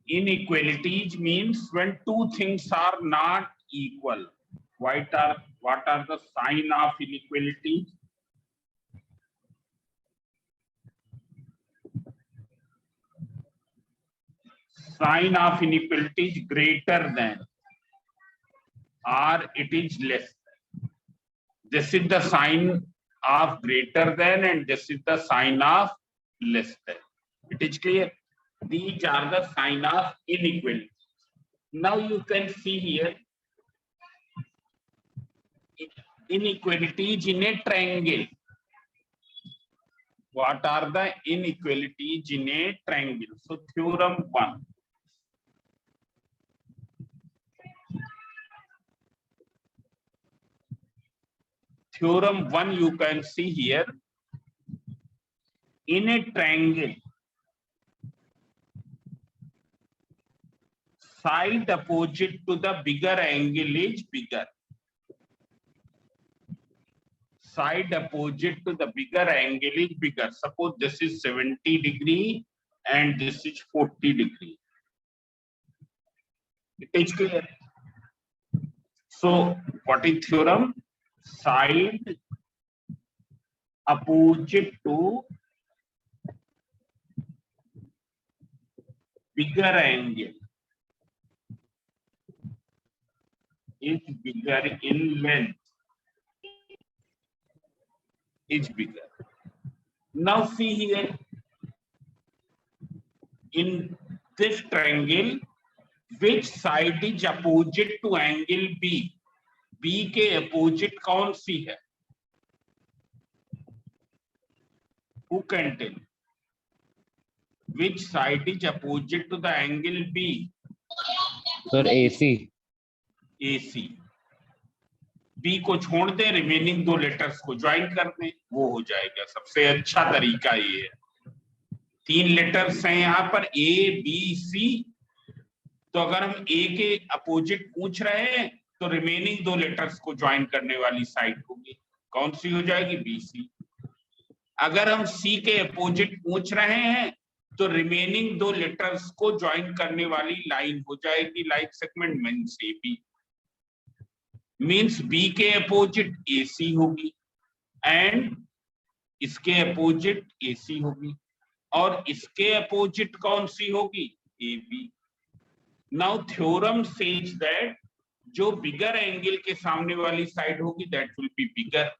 Inequalities means when two things are not equal. What are the sign of inequality? Sign of inequality is greater than or it is less than. This is the sign of greater than and this is the sign of less than. It is clear. These are the sign of inequality. Now you can see here inequalities in a triangle. What are the inequalities in a triangle? So theorem 1. Theorem 1 you can see here. In a triangle, side opposite to the bigger angle is bigger. Side opposite to the bigger angle is bigger. Suppose this is 70 degree and this is 40 degree. It is clear. So what is theorem? Side opposite to bigger angle is bigger in length. Is bigger. Now see here, in this triangle, which side is opposite to angle B? B के opposite कौन सी है? Who can tell? Which side is opposite to the angle B? Sir, AC. AC. B को छोड़ दे, remaining दो letters को join कर दें, वो हो जाएगा। सबसे अच्छा तरीका ये है। 3 लेटर्स हैं यहाँ पर A, B, C। तो अगर हम A के अपोजिट पूछ रहे हैं तो रिमेनिंग दो लेटर्स को ज्वाइन करने वाली साइड होगी, कौन सी हो जाएगी? BC। अगर हम C के अपोजिट पूछ रहे हैं तो रिमेनिंग दो लेटर्स को ज्वाइन करने वाली लाइन हो जाएगी, like segment means AB। Means B के अपोजिट AC होगी एंड इसके अपोजिट AC होगी और इसके अपोजिट कौन सी होगी? AB। Now theorem says that जो बिगर एंगल के सामने वाली साइड होगी that will be bigger.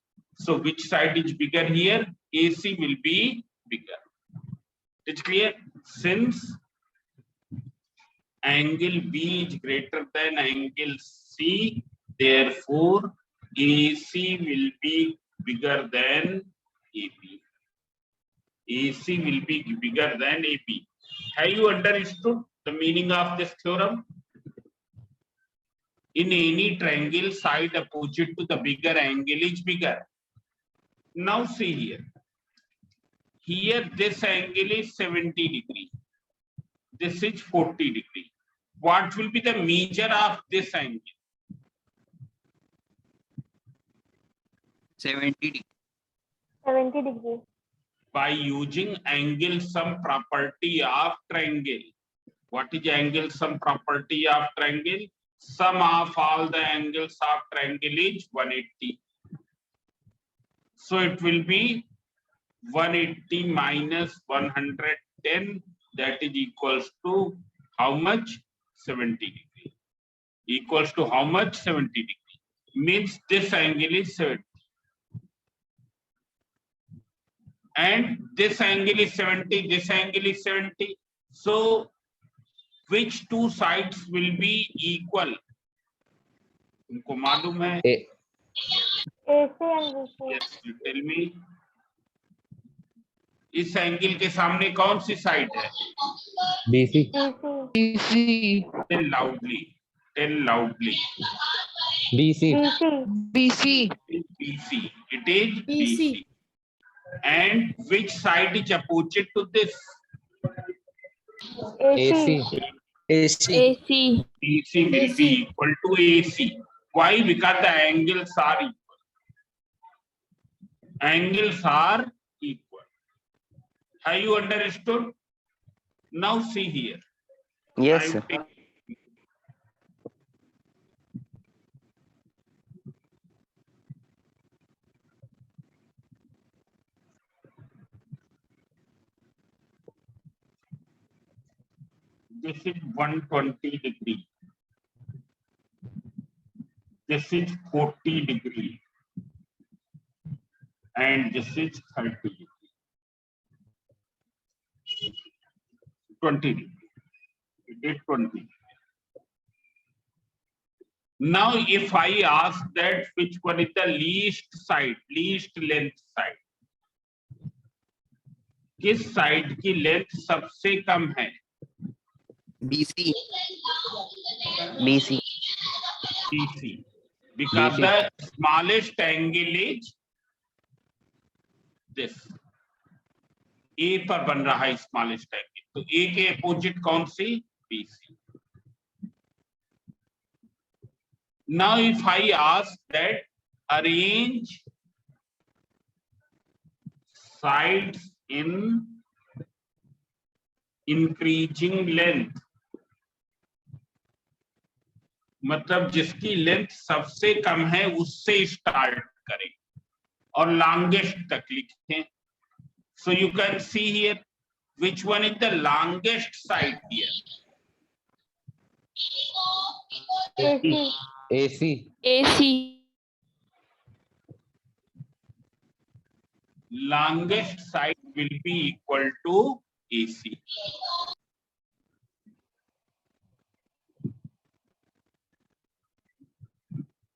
So which side is bigger here? AC will be bigger. It's clear? Since angle B is greater than angle C, therefore AC will be bigger than AB. AC will be bigger than AB. Have you understood the meaning of this theorem? In any triangle, side opposite to the bigger angle is bigger. Now see here. Here this angle is 70 degree. This is 40 degree. What will be the measure of this angle? 70 degree. 70 degree. By using angle sum property of triangle. What is angle sum property of triangle? Sum of all the angles of triangle is 180. So it will be 180 minus 110, that is equals to how much? 70 degree. Equals to how much? 70 degree. Means this angle is 70. And this angle is 70, this angle is 70. So which two sides will be equal? तुमको मालूम है? AC and BC. Yes, you tell me. इस angle के सामने कौन सी side है? BC. BC. Tell loudly. Tell loudly. BC. BC. BC. It is BC. And which side is opposite to this? AC. AC. AC. BC will be equal to AC. Why? Because the angles are equal. Angles are equal. Have you understood? Now see here. Yes, sir. Time take- This is 120 degree. This is 40 degree. And this is 30 degree. 20 degree. We did 20. Now, if I ask that which one is the least length side, किस side की length सबसे कम है? BC. BC. BC. Because BC. the smallest angle is this. A पर बन रहा है smallest angle, तो A के अपोजिट कौन सी? BC. Now, if I ask that arrange sides in increasing length, मतलब जिसकी लेंथ सबसे कम है उससे स्टार्ट करें और लॉन्गेस्ट तक लिखें. So you can see here which one is the longest side here. AC. AC. AC. Longest side will be equal to AC.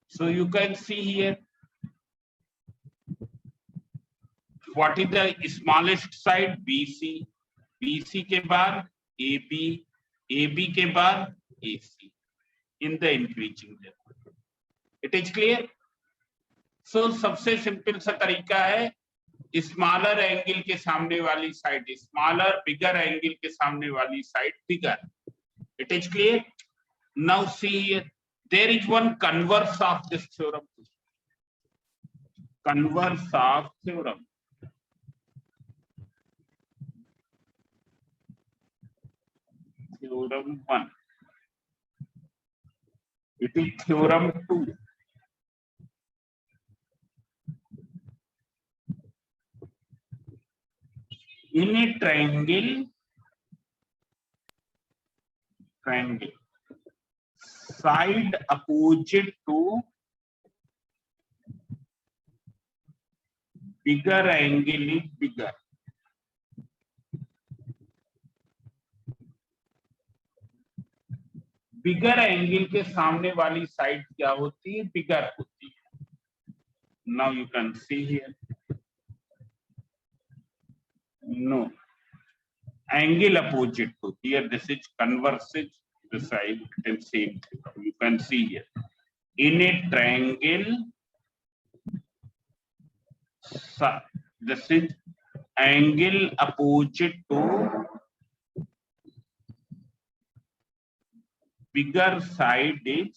So you can see here what is the smallest side? BC. BC के बाद AB. AB के बाद AC in the increasing level. It is clear? So सबसे simple सा तरीका है smaller angle के सामने वाली साइड स्मॉलर, बिगर एंगल के सामने वाली side bigger. It is clear? Now see here, there is one converse of this theorem. Converse of theorem. Theorem 1. It is theorem 2. In a triangle, side opposite to bigger angle is bigger. Bigger angle के सामने वाली side क्या होती है? Bigger होती है. Now you can see here. No, angle opposite to here, this is converse the side and same thing. You can see here in a triangle, this is angle opposite to bigger side is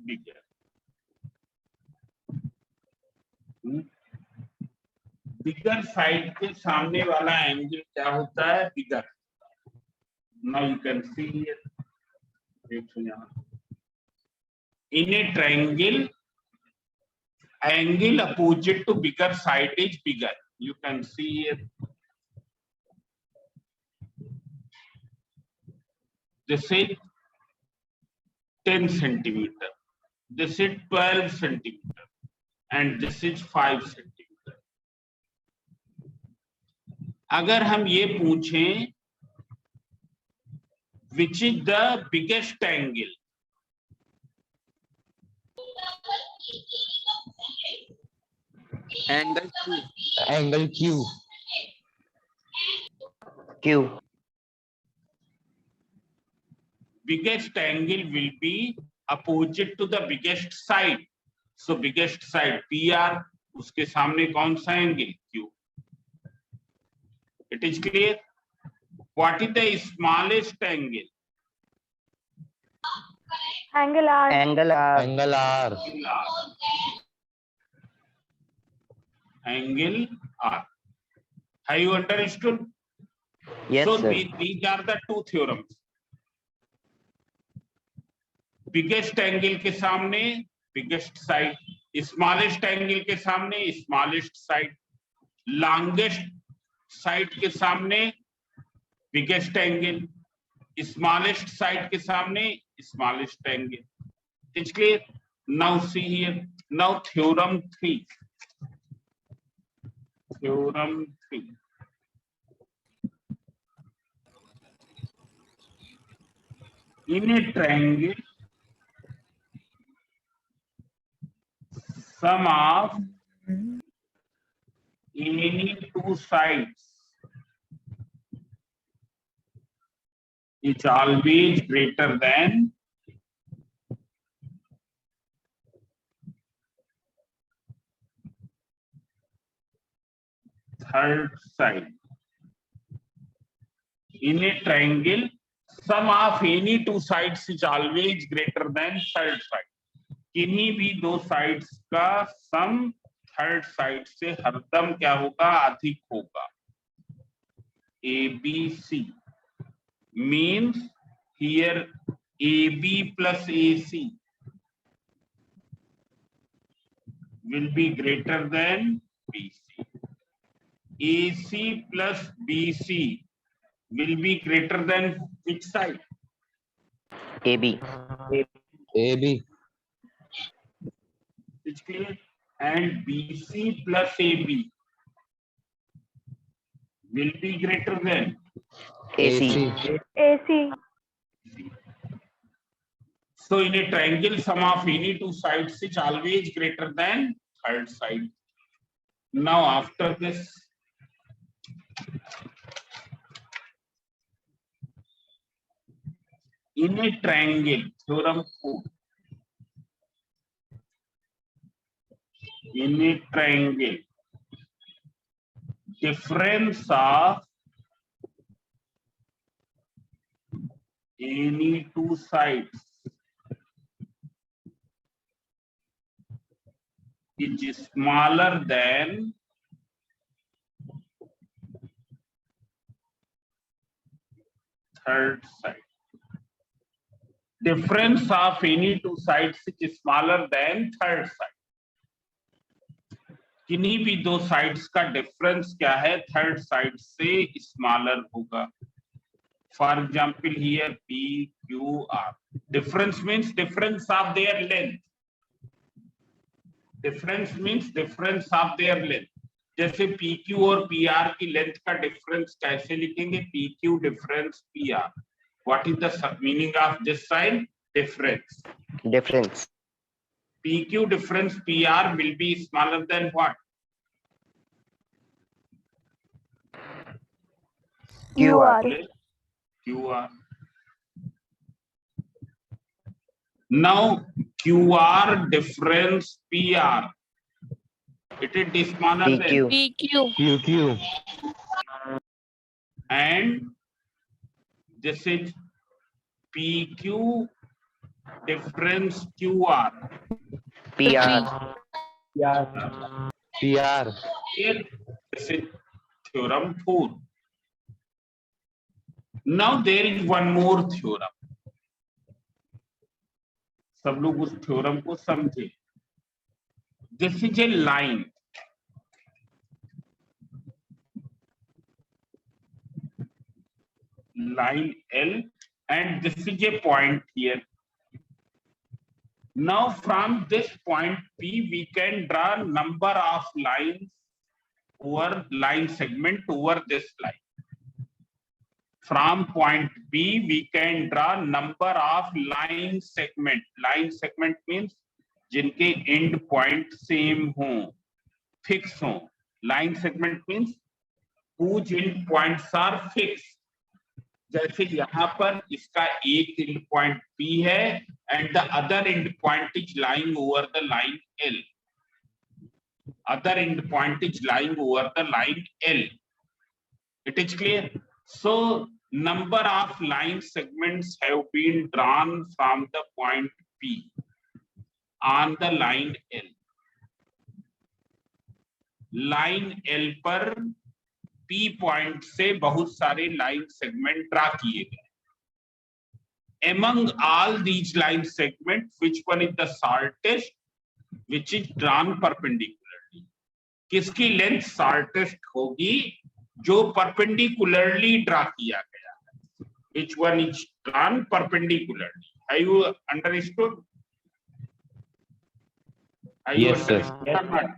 bigger. Bigger side के सामने वाला angle क्या होता है? Bigger. Now you can see here, देखो यहाँ in a triangle angle opposite to bigger side is bigger. You can see here this is 10 centimeter, this is 12 centimeter and this is 5 centimeter. अगर हम ये पूछें which is the biggest angle, Angle Q. Angle Q. Q. biggest angle will be opposite to the biggest side. So biggest side PR, उसके सामने कौन सा angle? Q. It is clear? What is the smallest angle? Angle R. Angle R. Angle R. Angle R. Have you understood? Yes, So sir. these are the two theorems. Biggest angle के सामने biggest side, smallest angle के सामने smallest side, longest side के सामने biggest angle, smallest side के सामने smallest angle. It's clear? Now see here. Now theorem 3. Theorem 3. In a triangle, sum of any two sides is always greater than third side. In a triangle, sum of any two sides is always greater than third side. किन्हीं भी दो sides का सम third side से हरदम क्या होगा, अधिक होगा. ABC means here AB plus AC will be greater than BC. AC plus BC will be greater than which side? AB. AB. It's clear? And BC plus AB will be greater than AC. AC. So in a triangle, sum of any two sides is always greater than third side. Now after this, in a triangle, theorem 4. In a triangle, difference of any two sides is smaller than third side. Difference of any two sides is smaller than third side. किन्हीं भी दो sides का difference क्या है, third side से smaller होगा. For example here PQR, difference means difference of their length. Difference means difference of their length. जैसे PQ और PR की लेंथ का डिफरेंस कैसे लिखेंगे, PQ difference PR. What is the meaning of this sign? Difference. Difference. PQ difference PR will be smaller than what? QR. QR. Now QR difference PR. It is smaller PQ. than. PQ. QQ. And this is PQ difference QR. PR. PR. Here, this is theorem 4. Now there is one more theorem. सब लोग उस theorem को समझे. This is a line. Line L, and this is a point here. Now from this point P we can draw number of lines over line segment over this line. From point B we can draw number of line segment. Line segment means जिनके end point same हो, fix हो. Line segment means whose end points are fixed. जैसे यहाँ पर इसका एक and point P है and the other end point is lying over the line L. Other end point is lying over the line L. It is clear? So number of line segments have been drawn from the point P on the line L. Line L पर P point से बहुत सारे line segment draw किए गए. Among all these line segments, which one is the shortest, which is drawn perpendicularly? किसकी length shortest होगी जो perpendicularly draw किया गया है? Which one is drawn perpendicularly? Have you understood? Have you Yes, sir. understood?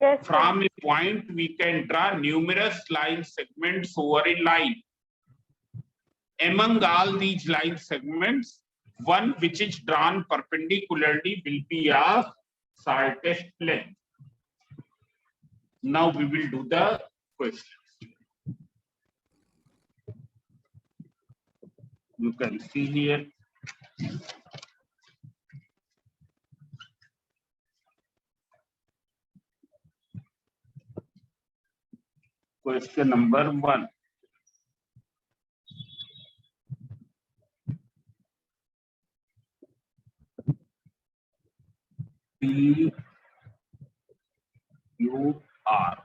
Yes, sir. From a point we can draw numerous line segments over a line. Among all these line segments, one which is drawn perpendicularly will be of shortest length. Now we will do the questions. You can see here. Question number 1. P Q R.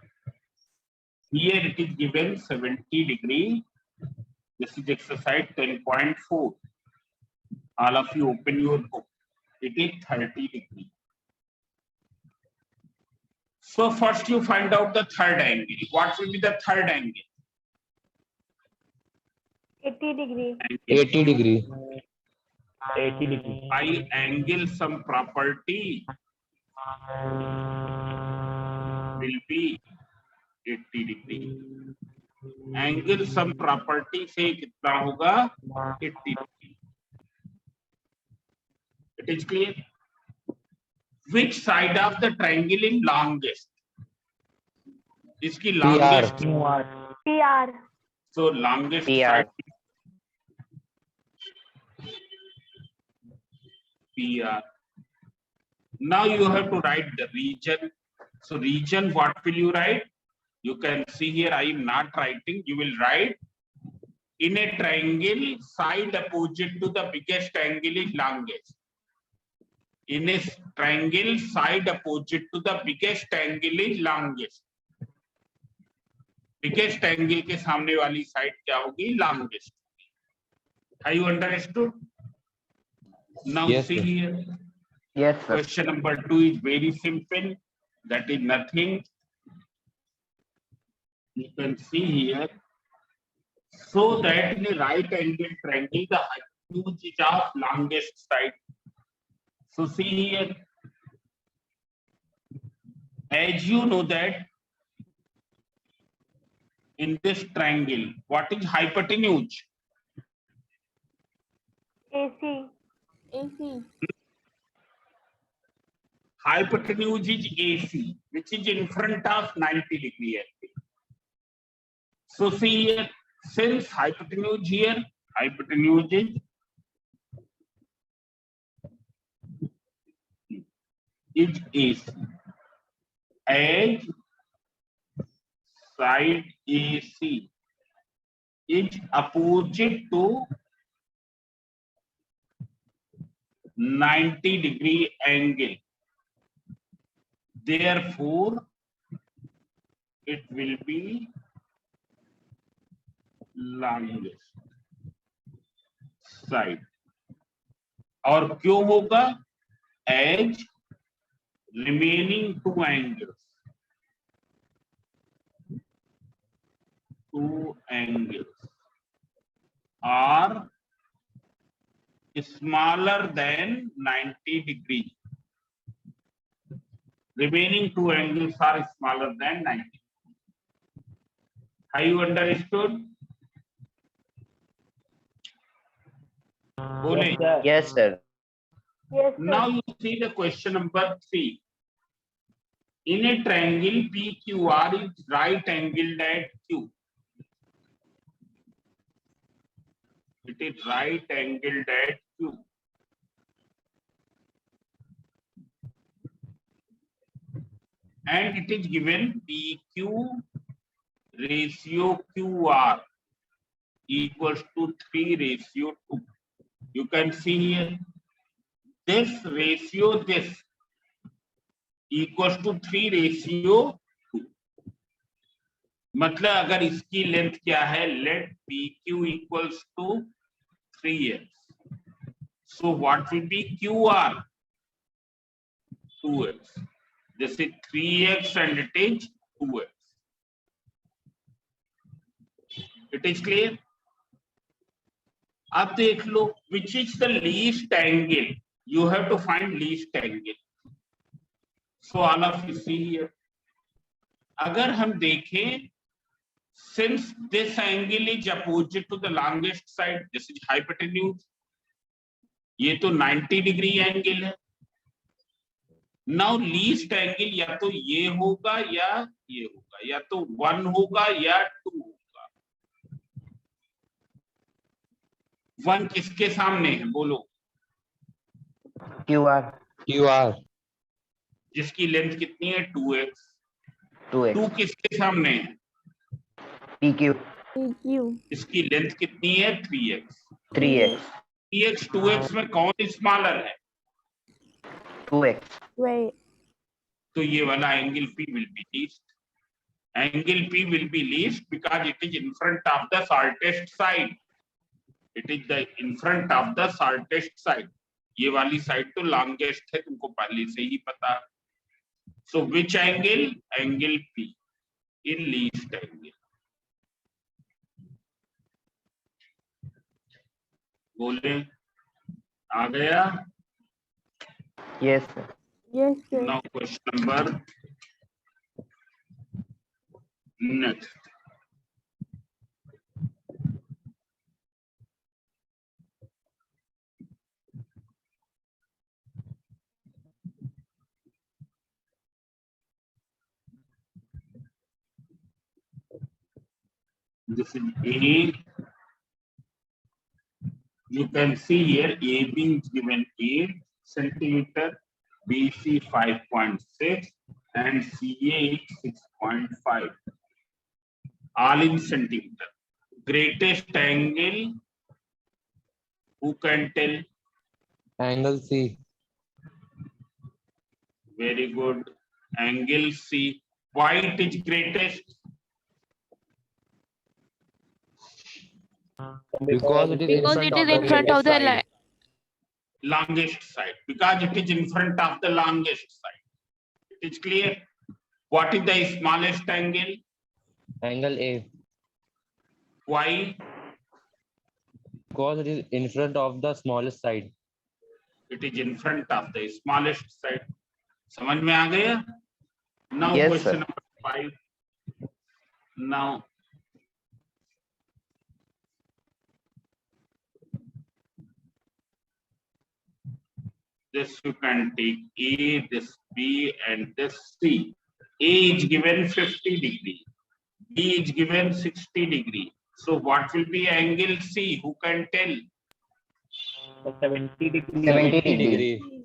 Here it is given 70 degree. This is exercise 10.4. All of you open your book. It is 30 degree. So first you find out the third angle. What will be the third angle? 80 degree. 80 degree. 80 degree. I angle some property will be 80 degree. Angle some property से कितना होगा? 80 degree. It is clear? Which side of the triangle is longest? इसकी longest. PR. So longest PR. side PR. Now you have to write the region. So region, what will you write? You can see here I am not writing. You will write in a triangle, side opposite to the biggest angle is longest. In a triangle, side opposite to the biggest angle is longest. Biggest angle के सामने वाली side क्या होगी? Longest. Have you understood? Now Yes, see sir. here. Yes, sir. Question number 2 is very simple. That is nothing. You can see here. So that in a right angle triangle, the hypotenuse is of longest side. So see here. As you know that in this triangle, what is hypotenuse? AC. AC. Hypotenuse is AC, which is in front of 90 degree angle. So see here, since hypotenuse here, hypotenuse is AC. As side AC is opposite to 90 degree angle. Therefore, it will be longest side. और क्यों होगा? As remaining two angles are smaller than 90 degree. Remaining two angles are smaller than 90. Have you understood? Bole. Yes, sir. Yes, sir. Now you see the question number 3. In a triangle, PQR is right angled at Q. It is right angled at Q. And it is given PQ ratio QR equals to 3:2. You can see here this ratio, this equals to 3:2. मतलब अगर इसकी length क्या है, let PQ equals to 3x, so what will be QR? 2x. This is 3x and it is 2x. It is clear? अब देख लो which is the least angle. You have to find least angle. So all of you see here. अगर हम देखें, since this angle is opposite to the longest side, this is hypotenuse. ये तो 90 degree angle है. Now least angle या तो ये होगा या ये होगा, या तो 1 होगा या 2 होगा. 1 किसके सामने है बोलो? QR. QR. जिसकी लेंथ कितनी है 2x. 2x. 2 किसके सामने है? PQ. PQ. इसकी लेंथ कितनी है 3x. 3x. 3x 2x में कौन स्मॉलर है? 2x. Wait. तो ये वाला angle P will be least. Angle P will be least because it is in front of the shortest side. It is the in front of the shortest side. ये वाली side तो longest है, तुमको पहले से ही पता. So which angle? Angle P in least angle. बोले आ गया? Yes, sir. Yes, sir. Now question number next. This is A. You can see here AB is given 8 centimeter, BC 5.6 and CA is 6.5. All in centimeter. Greatest angle, who can tell? Angle C. Very good. Angle C. Why it is greatest? Because it is in front of the side. Longest side. Because it is in front of the longest side. It is clear. What is the smallest angle? Angle A. Why? Because it is in front of the smallest side. It is in front of the smallest side. समझ में आ गया? Now Yes, question sir. number 5. Now this you can take A, this B and this C. A is given 50 degree. B is given 60 degree. So what will be angle C? Who can tell? 70 degree. 70 degree. degree.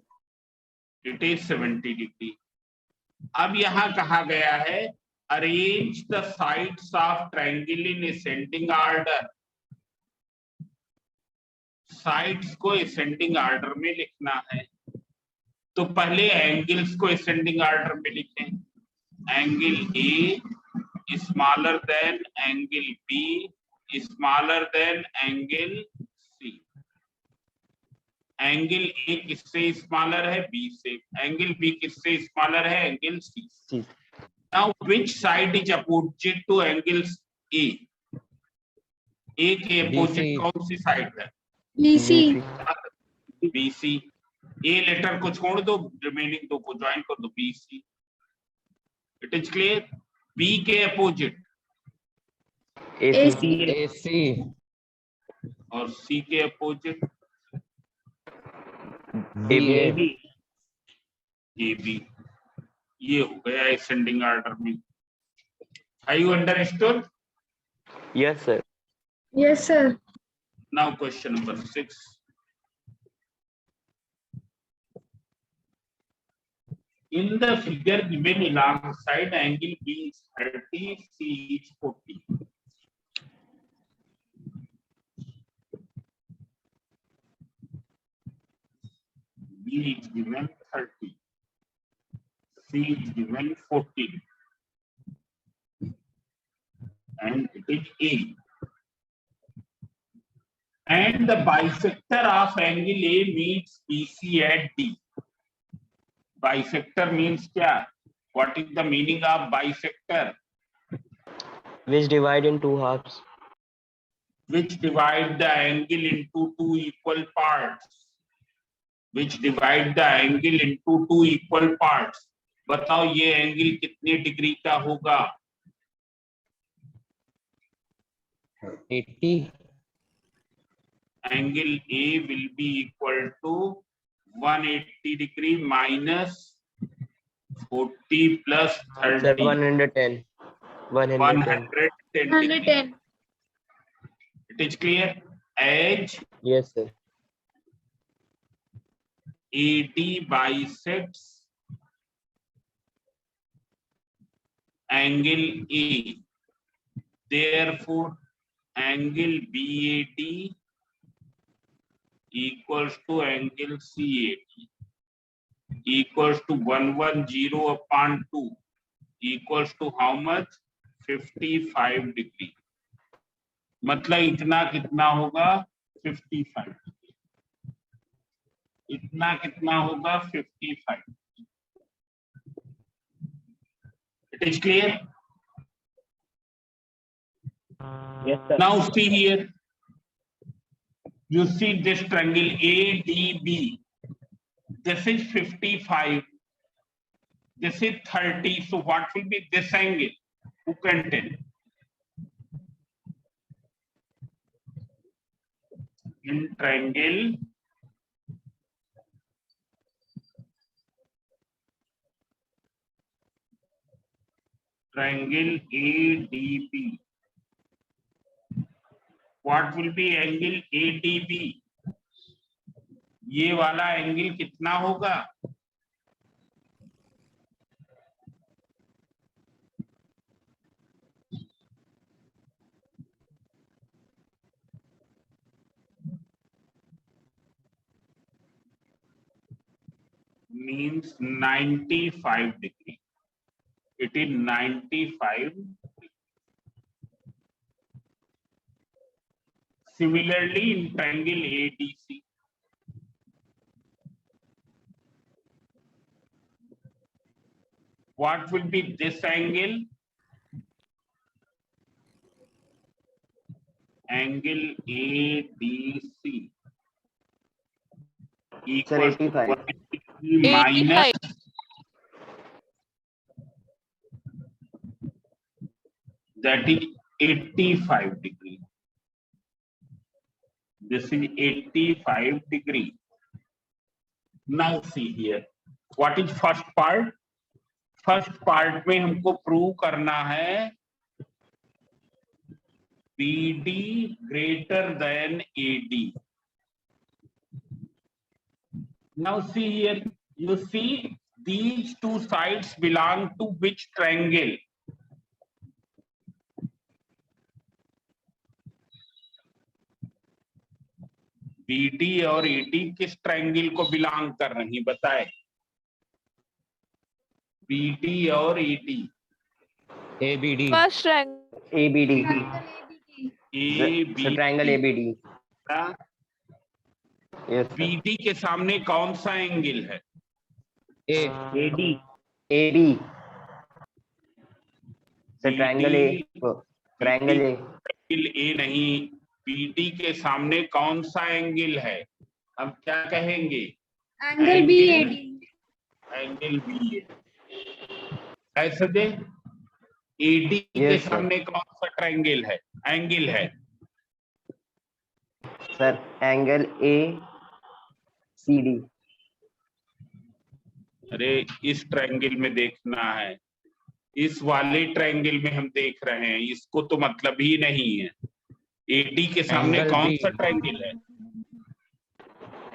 It is 70 degree. अब यहाँ कहा गया है arrange the sides of triangle in ascending order. Sides को ascending order में लिखना है. तो पहले एंगल्स को ascending order में लिखें. Angle A smaller than angle B, smaller than angle C. Angle A किससे स्मॉलर है? B से. एंगल B किससे स्मॉलर है? Angle C. Now which side is opposite to angle A? A के opposite कौन सी side है? BC. BC. A लेटर को छोड़ दो, रिमेनिंग दो को ज्वाइन कर दो, BC. It is clear? B के अपोजिट AC. AC. और C के अपोजिट AB. AB. ये हो गया ascending order में. Have you understood? Yes, sir. Yes, sir. Now question number 6. In the figure given alongside angle B is 30, C is 40. B is given 30. C is given 40. and it is A. And the bisector of angle A meets BC at D. Bisector means क्या? What is the meaning of bisector? Which divide in two halves. Which divide the angle into two equal parts. Which divide the angle into two equal parts. बताओ ये angle कितने degree का होगा? 80. Angle A will be equal to 180 degree minus 40 plus 30. Sir, 110. 110. 110 degree. 110. It is clear? As Yes, sir. AD bisects angle A. Therefore, angle BAD equals to angle CAD equals to 110 upon 2 equals to how much? 55 degree. मतलब इतना कितना होगा? 55 degree. इतना कितना होगा? 55. It is clear? Yes, sir. Now see here. You see this triangle ADB. This is 55. This is 30. So what will be this angle? Who can tell? In triangle ADB. What will be angle ADB? ये वाला angle कितना होगा? Means 95 degree. It is 95 degree. Similarly, in triangle ADC, what will be this angle? Angle ADC equals to 85. 180 minus 85 degree. This is 85 degree. Now see here. What is first part? First part में हमको prove करना है BD greater than AD. Now see here. You see these two sides belong to which triangle? BD और AD किस triangle को belong कर रही बताए? BD और AD. ABD. First triangle. ABD. AB. So triangle ABD. Yes, sir. BD के सामने कौन सा एंगल है? A. AD. AD. So triangle A. Triangle A. Angle A नहीं, BD के सामने कौन सा एंगल है? हम क्या कहेंगे? Angle BAD. Angle BAD. ऐसे दे AD के Yes, sir. सामने कौन सा ट्रायंगल है? एंगल है Sir, angle ACD. अरे इस ट्रायंगल में देखना है, इस वाले ट्रायंगल में हम देख रहे हैं, इसको तो मतलब ही नहीं है। AD के सामने Angle कौन B. सा ट्रायंगल है?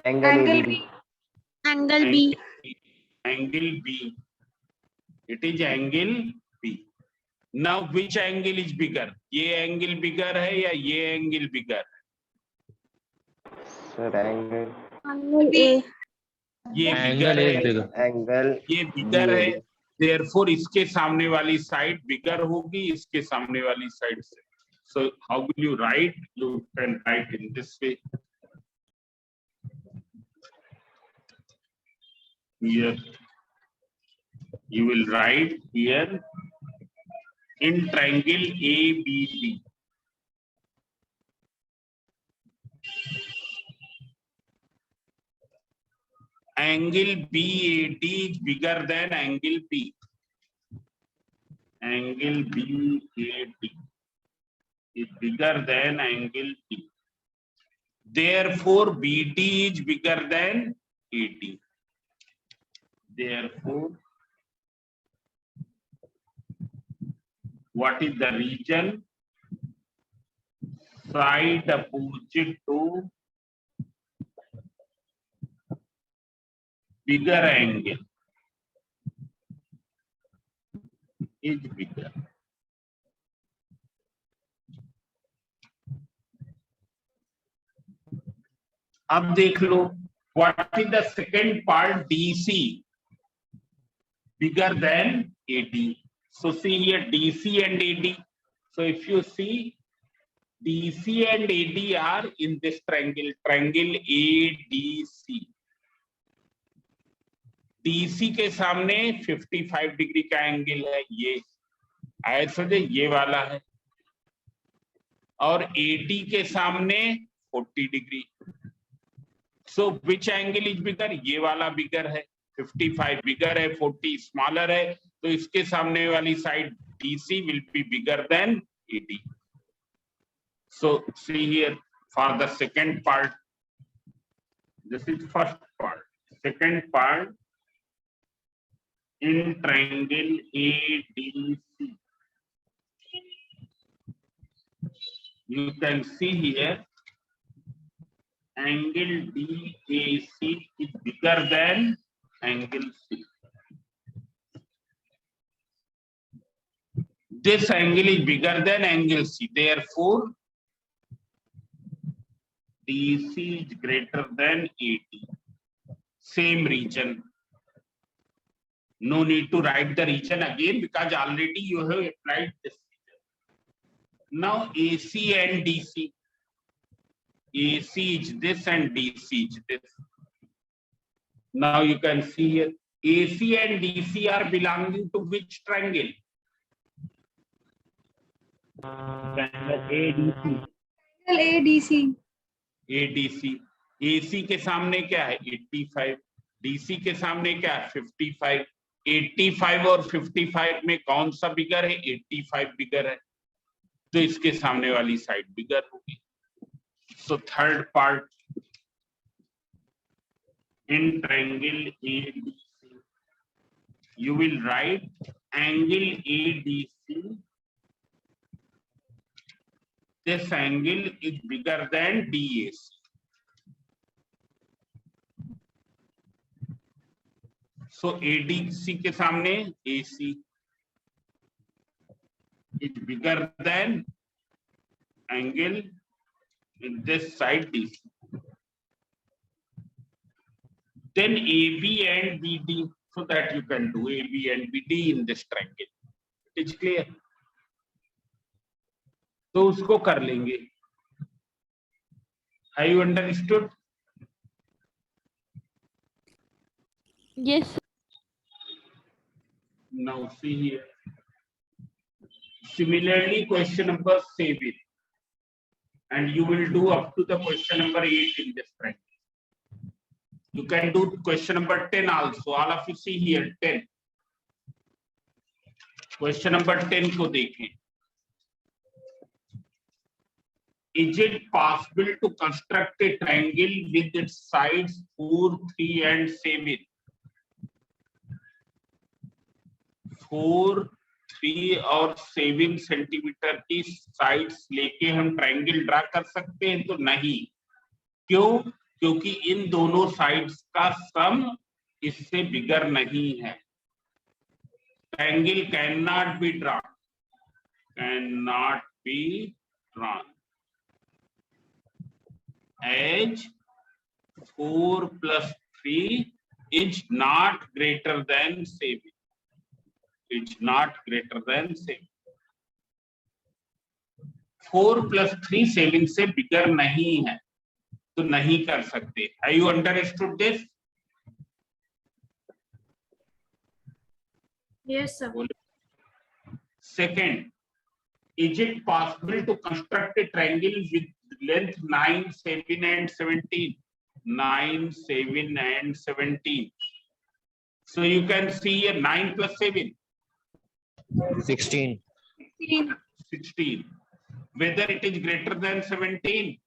Angle ABD. Angle B. Angle B. It is angle B. Now which angle is bigger? ये एंगल बिगर है या ये एंगल बिगर है? Sir, angle Angle A. ये Angle बिगर is है, bigger. angle ये बिगर है, देयरफॉर इसके सामने वाली साइड बिगर होगी इसके सामने वाली साइड से. So how will you write? You can write in this way. Here you will write here in triangle ABB. Angle BAD is bigger than angle B. Angle BAD is bigger than angle B. Therefore, BD is bigger than AD. Therefore, what is the region? Side opposite to bigger angle is bigger. अब देख लो, what is the second part? DC bigger than AD. So see here DC and AD. So if you see DC and AD are in this triangle, triangle ADC. DC के सामने 55 degree का angle है, ये ऐसे ये वाला है, और AD के सामने 40 degree. So which angle is bigger? ये वाला बिगर है, 55 बिगर है, 40 स्मॉलर है, तो इसके सामने वाली side DC will be bigger than AD. So see here for the second part, this is first part. Second part, in triangle ADC, you can see here angle DAC is bigger than angle C. This angle is bigger than angle C. Therefore, DC is greater than AD. Same region. No need to write the region again because already you have applied this region. Now AC and DC. AC is this and DC is this. Now you can see here AC and DC are belonging to which triangle? Triangle ADC. ADC. ADC. AC के सामने क्या है? 85. DC के सामने क्या है? 55. 85 और 55 में कौन सा बिगर है? 85 बिगर है, तो इसके सामने वाली साइड बिगर होगी. So third part, in triangle ADC, you will write angle ADC. This angle is bigger than DAC. So ADC के सामने AC is bigger than angle in this side DC. Then AB and BD, so that you can do AB and BD in this triangle. It is clear? तो उसको कर लेंगे. Have you understood? Yes. Now see here. Similarly, question number 7, and you will do up to the question number 8 in this triangle. You can do question number 10 also. All of you see here 10. Question number 10 को देखें. Is it possible to construct a triangle with its sides 4, 3 and 7? 4, 3 और 7 centimetre की sides लेके हम triangle draw कर सकते हैं? तो नहीं. क्यों? क्योंकि इन दोनों साइड्स का सम इससे बिगर नहीं है. Triangle can not be drawn. Cannot be drawn as 4 plus 3 is not greater than 7. Is not greater than 7। 4 + 3 7 से बिगर नहीं है तो नहीं कर सकते। Have you understood this? Yes, sir. Second, is it possible to construct a triangle with length 9, 7 and 17? 9, 7 and 17. So you can see here 9 + 7. 16. 16. Whether it is greater than 17?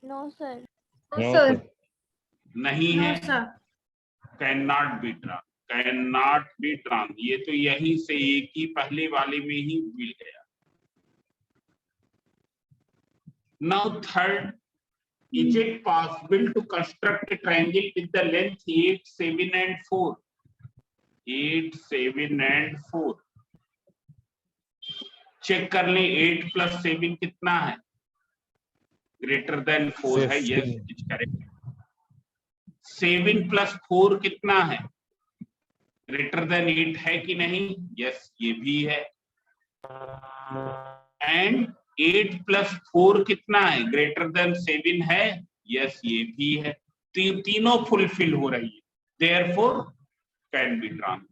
No, sir. No, sir. sir. नहीं No, है। sir. Cannot be drawn. Cannot be drawn. ये तो यहीं से एक ही पहले वाले में ही मिल गया। Now third, is it possible to construct a triangle with the length 8, 7 and 4? 8, 7 and 4. Check कर लें 8 + 7 कितना है? ग्रेटर देन 4 है। Yes, is correct. 7 + 4 कितना है? ग्रेटर देन 8 है कि नहीं? यस, ये भी है। एंड 8 + 4 कितना है? ग्रेटर देन 7 है। यस, ये भी है। तीनों फुलफिल हो रही है। Therefore can be drawn.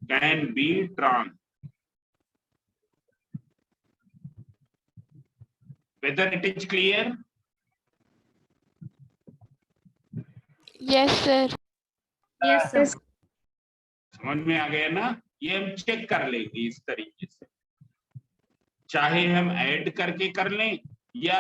Can be drawn. Whether it is clear? Yes, sir. Yes, sir. समझ में आ गया ना? ये हम चेक कर लेंगे इस तरीके से, चाहे हम ऐड करके कर लें या